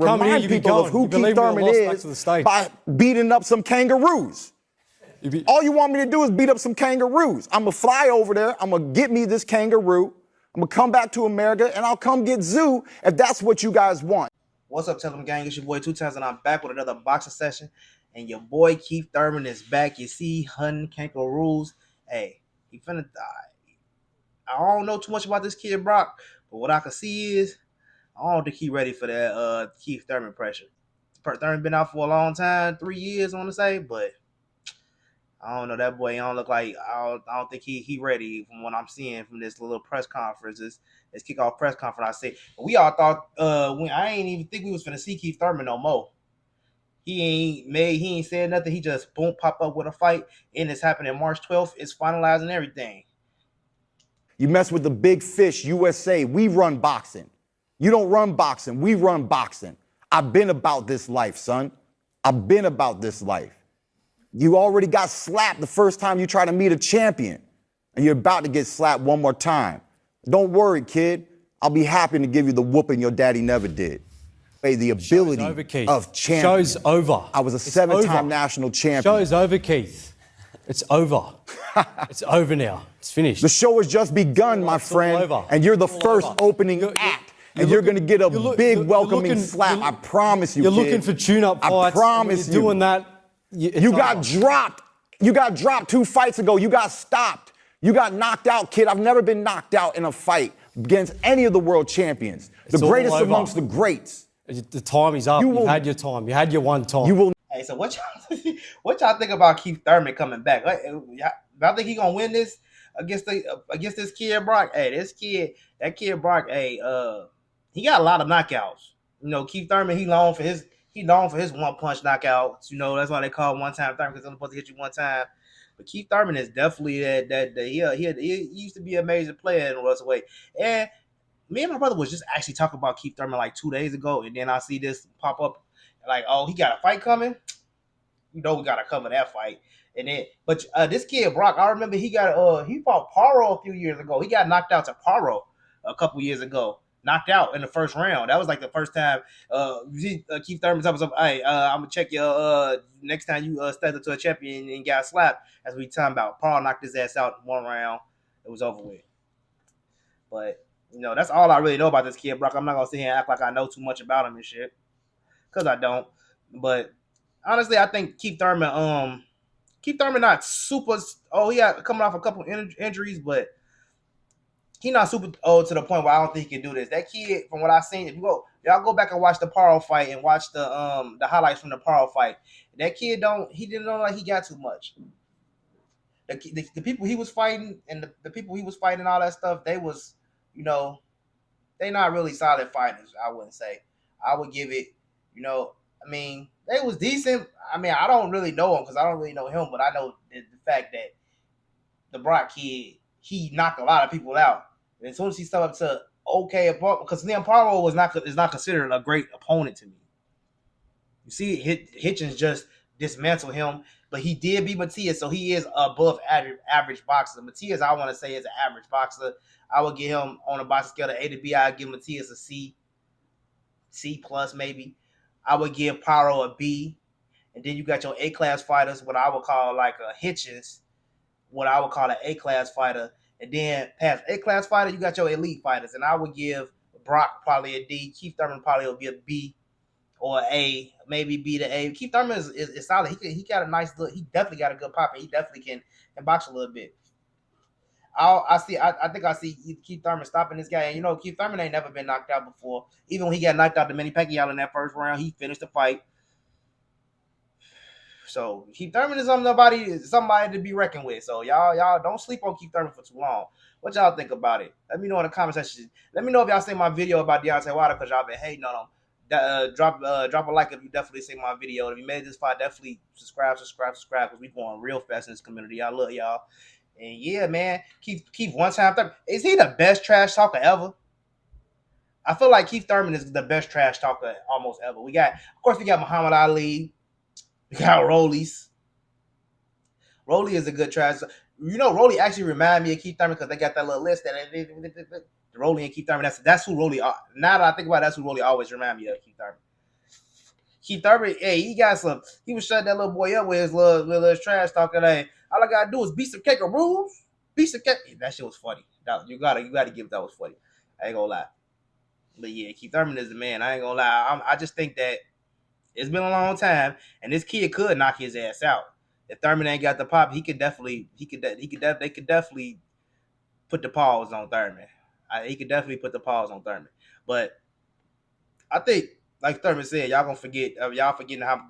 remind people of who Keith Thurman is by beating up some kangaroos. All you want me to do is beat up some kangaroos. I'm going to fly over there. I'm going to get me this kangaroo. I'm going to come back to America, and I'll come get Zoo if that's what you guys want. What's up, Tell 'em gang? It's your boy 2 Times, and I'm back with another boxing session. And your boy Keith Thurman is back. You see, hunting kangaroos. Hey, he finna die. I don't know too much about this kid Brock, but what I can see is I don't think he ready for that Keith Thurman pressure. Thurman been out for a long time, 3 years, I want to say, but I don't know. That boy don't look like I don't think he ready from what I'm seeing from this little press conference. This kickoff press conference. I say we all thought I ain't even think we was finna see Keith Thurman no more. He ain't said nothing. He just boom pop up with a fight, and it's happening March 12th. It's finalizing everything. You mess with the big fish, USA. We run boxing. You don't run boxing. We run boxing. I've been about this life, son. I've been about this life. You already got slapped the first time you try to meet a champion, and you're about to get slapped one more time. Don't worry, kid. I'll be happy to give you the whooping your daddy never did. The ability of champion. Show's over. I was a 7-time national champion. Show's over, Keith. It's over. It's over now. It's finished. The show has just begun, my friend, and you're the first opening act. And you're going to get a big welcoming slap. I promise you, You're kid. looking for tune-up fights. I promise you. Doing that. You got dropped. You got dropped 2 fights ago. You got stopped. You got knocked out, kid. I've never been knocked out in a fight against any of the world champions. The greatest amongst the greats. The time is up. You've had your time. You had your one time. You will. Hey, so what y'all think about Keith Thurman coming back? I think he gonna win this against this kid Brock. Hey, that kid Brock. Hey, he got a lot of knockouts. You know, Keith Thurman, he known for his one punch knockouts. You know, that's why they call him one time Thurman, because they're supposed to hit you one time. But Keith Thurman is definitely that he used to be a major player in the welterweight. And me and my brother was just actually talking about Keith Thurman like 2 days ago, and then I see this pop up like, oh, he got a fight coming. You know, we gotta cover that fight. And then, but this kid Brock, I remember he fought Paro a few years ago. He got knocked out to Paro a couple years ago. Knocked out in the first round. That was like the first time Keith Thurman told us, hey, I'm gonna check your next time you stepped up to a champion and got slapped. As we talking about, Paul knocked his ass out in 1 round. It was over with. But you know, that's all I really know about this kid Brock. I'm not gonna sit here and act like I know too much about him and shit, because I don't. But honestly, I think Keith Thurman not super. Oh, he had coming off a couple injuries, but he not super old to the point where I don't think he can do this. That kid, from what I've seen, if y'all go back and watch the Paro fight and watch the highlights from the Paro fight, that kid didn't know like he got too much. The people he was fighting and the people he was fighting and all that stuff, they was, you know, they not really solid fighters, I wouldn't say. I would give it, you know, I mean, they was decent. I mean, I don't really know him because I don't really know him, but I know the fact that the Brock kid, he knocked a lot of people out. And as soon as he stepped up to okay, because Liam Paro is not considered a great opponent to me. You see, Hitchens just dismantled him, but he did beat Matias, so he is above average boxer. Matias, I want to say, is an average boxer. I would give him on a boxing scale of A to B. I'd give Matias a C plus maybe. I would give Paro a B, and then you got your A-class fighters, what I would call like a Hitchens, what I would call an A-class fighter. And then past A-class fighter, you got your elite fighters. And I would give Brock probably a D. Keith Thurman probably will be a B or A, maybe B to A. Keith Thurman is solid. He got a nice look. He definitely got a good pop, and he definitely can box a little bit. I think I see Keith Thurman stopping this guy. And, you know, Keith Thurman ain't never been knocked out before. Even when he got knocked out to Manny Pacquiao in that first round, he finished the fight. So Keith Thurman is somebody to be reckoned with. So y'all don't sleep on Keith Thurman for too long. What y'all think about it? Let me know in the comment section. Let me know if y'all seen my video about Deontay Wilder, because y'all been hating on him. Drop a like if you definitely seen my video. If you made this fight, definitely subscribe, because we going real fast in this community. I love y'all. And yeah, man, Keith one time Thurman. Is he the best trash talker ever? I feel like Keith Thurman is the best trash talker almost ever. We got Muhammad Ali. We got Rollies. Rolly is a good trash. You know, Rolly actually remind me of Keith Thurman because they got that little list that Rolly and Keith Thurman. That's who Rolly are. Now that I think about it, that's who Rolly always remind me of, Keith Thurman. Keith Thurman, hey, he was shutting that little boy up with his little trash talking. Hey, all I gotta do is beat some kangaroos. Beat some cake. That shit was funny. You gotta give that was funny. I ain't gonna lie. But yeah, Keith Thurman is the man. I ain't gonna lie. I just think that it's been a long time, and this kid could knock his ass out. If Thurman ain't got the pop, they could definitely put the pause on Thurman. He could definitely put the pause on Thurman. But I think, like Thurman said, y'all gonna forget. Y'all forgetting how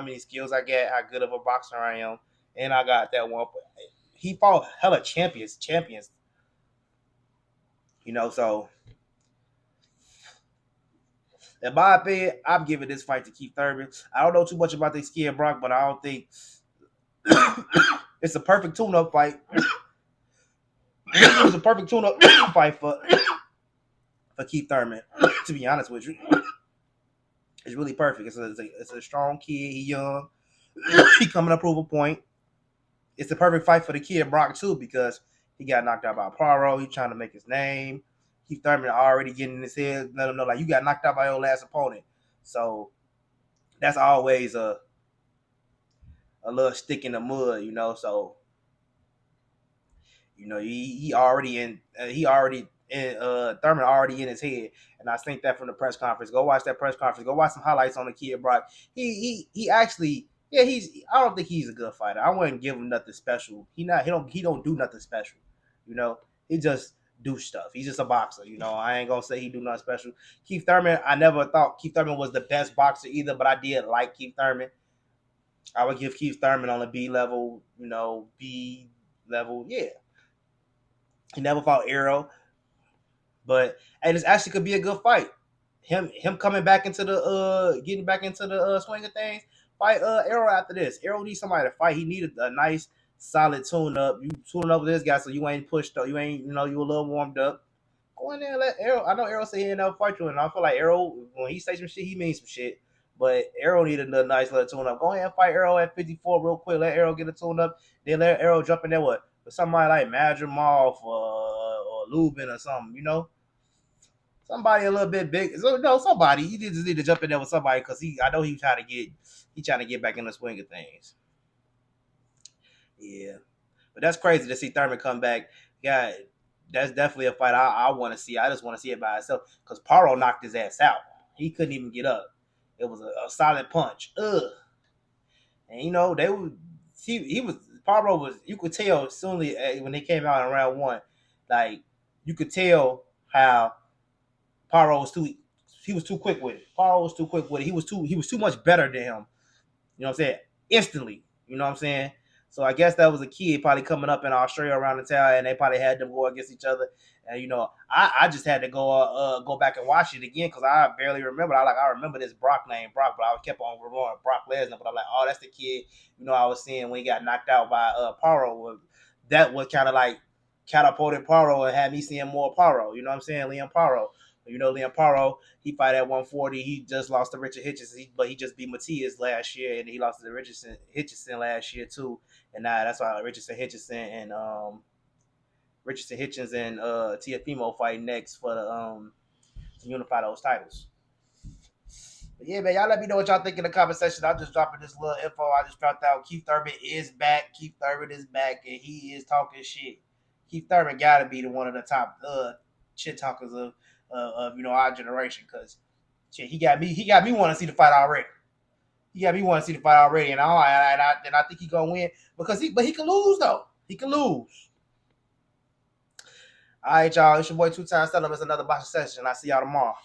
many skills I got, how good of a boxer I am, and I got that one. He fought hella champions. So in my opinion, I'm giving this fight to Keith Thurman. I don't know too much about this kid Brock, but I don't think it's a perfect tune-up fight. It was a perfect tune-up fight for Keith Thurman. To be honest with you, it's really perfect. It's a strong kid. He young. He coming to prove a point. It's the perfect fight for the kid Brock too, because he got knocked out by Paro. He trying to make his name. Keith Thurman already getting in his head. Let him know, like, you got knocked out by your last opponent. So that's always a little stick in the mud, So he already in. Thurman already in his head, and I think that from the press conference. Go watch that press conference. Go watch some highlights on the kid Brock. He actually. Yeah, I don't think he's a good fighter. I wouldn't give him nothing special. He don't do nothing special. He just do stuff. He's just a boxer. I ain't gonna say he do nothing special. Keith Thurman, I never thought Keith Thurman was the best boxer either, but I did like Keith Thurman. I would give Keith Thurman on a B level. B level. Yeah. He never fought Arrow, and this actually could be a good fight. Him coming back into the getting back into the swing of things. Fight Arrow after this. Arrow needs somebody to fight. He needed a nice, solid tune-up. You tune up with this guy so you ain't pushed up. You ain't, you a little warmed up. Go in there and let Arrow. I know Arrow say he ain't never fight you, and I feel like Arrow, when he say some shit, he means some shit. But Arrow needed a nice little tune-up. Go ahead and fight Arrow at 54 real quick. Let Arrow get a tune-up. Then let Arrow jump in there with somebody like Madrimov or Lubin or something, Somebody a little bit big. So somebody. You just need to jump in there with somebody, because I know he's trying to get back in the swing of things. Yeah. But that's crazy to see Thurman come back. Yeah, that's definitely a fight I want to see. I just want to see it by itself, because Paro knocked his ass out. He couldn't even get up. It was a solid punch. Ugh. And Paro was, you could tell soon when they came out in round one, like, you could tell how Paro was too quick with it. Paro was too quick with it. He was too much better than him. You know what I'm saying? Instantly. You know what I'm saying? So I guess that was a kid probably coming up in Australia around the town, and they probably had them go against each other. And I just had to go back and watch it again, because I barely remember. I remember this Brock name, Brock, but I kept on remembering Brock Lesnar. But I'm like, oh, that's the kid I was seeing when he got knocked out by Paro. That was kind of like catapulted Paro and had me seeing more Paro. You know what I'm saying? Liam Paro. Liam Paro, he fought at 140. He just lost to Richard Hitchison, but he just beat Matias last year, and he lost to Hitchison last year too. And now that's why Richardson Hitchins and Tiafimo fight next for the to unify those titles. But yeah, man, y'all let me know what y'all think in the comment section. I'm just dropping this little info. I just found out Keith Thurman is back. Keith Thurman is back, and he is talking shit. Keith Thurman got to be one of the top shit talkers of our generation, because shit, he got me want to see the fight already. And I think he gonna win, but he can lose though. He can lose. All right, y'all. It's your boy 2 Times Stellar. It's another boxing session. I'll see y'all tomorrow.